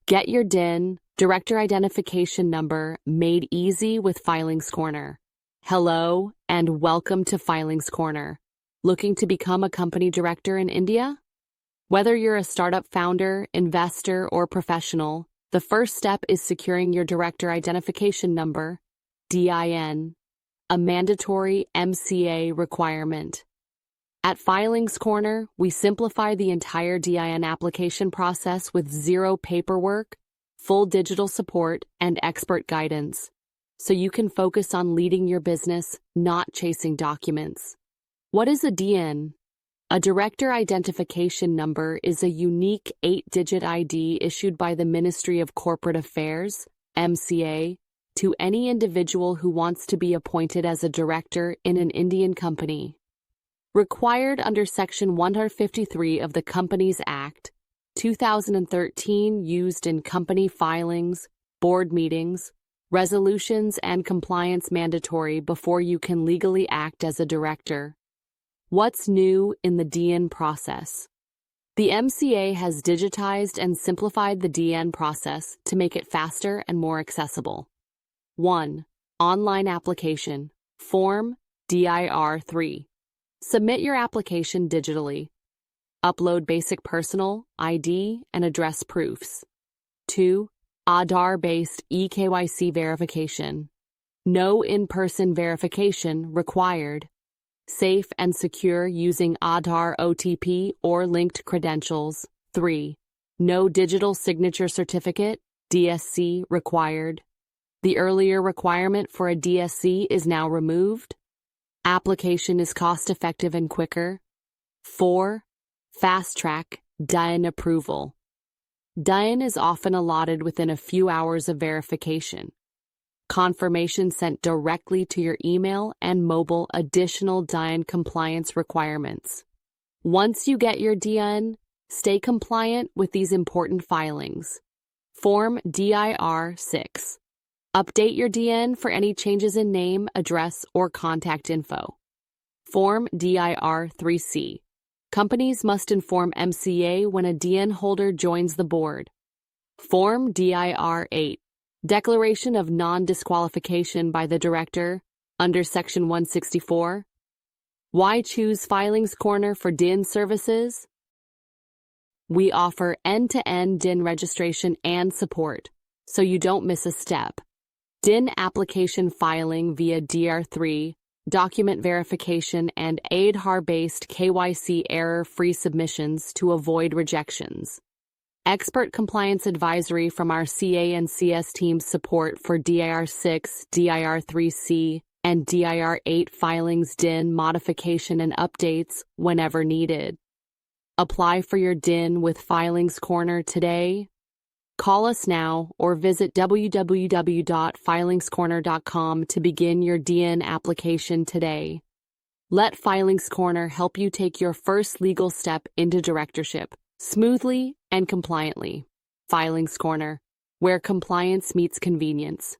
Get your DIN, Director Identification Number, made easy with Filings Corner. Hello, and welcome to Filings Corner. Looking to become a company director in India? Whether you're a startup founder, investor, or professional, the first step is securing your Director Identification Number, DIN, a mandatory MCA requirement. At Filings Corner, we simplify the entire DIN application process with zero paperwork, full digital support, and expert guidance, so you can focus on leading your business, not chasing documents. What is a DIN? A Director Identification Number is a unique 8-digit ID issued by the Ministry of Corporate Affairs, MCA, to any individual who wants to be appointed as a director in an Indian company. Required under Section 153 of the Companies Act, 2013, used in company filings, board meetings, resolutions, and compliance mandatory before you can legally act as a director. What's new in the DIN process? The MCA has digitized and simplified the DIN process to make it faster and more accessible. 1. Online application, Form DIR-3. Submit your application digitally. Upload basic personal, ID, and address proofs. 2. Aadhaar-based eKYC verification. No in-person verification required. Safe and secure using Aadhaar OTP or linked credentials. 3. No digital signature certificate, DSC, required. The earlier requirement for a DSC is now removed. Application is cost-effective and quicker. 4. Fast-track DIN approval. DIN is often allotted within a few hours of verification. Confirmation sent directly to your email and mobile. Additional DIN compliance requirements. Once you get your DIN, stay compliant with these important filings. Form DIR-6. Update your DIN for any changes in name, address, or contact info. Form DIR-3C. Companies must inform MCA when a DIN holder joins the board. Form DIR-8. Declaration of non-disqualification by the director under Section 164. Why choose Filings Corner for DIN services? We offer end-to-end DIN registration and support, so you don't miss a step. DIN application filing via DR3, document verification, and Aadhaar-based KYC error-free submissions to avoid rejections. Expert compliance advisory from our CA and CS teams, support for DIR-6, DIR-3C, and DIR-8 filings, DIN modification and updates whenever needed. Apply for your DIN with Filings Corner today. Call us now or visit www.filingscorner.com to begin your DIN application today. Let Filings Corner help you take your first legal step into directorship smoothly and compliantly. Filings Corner, where compliance meets convenience.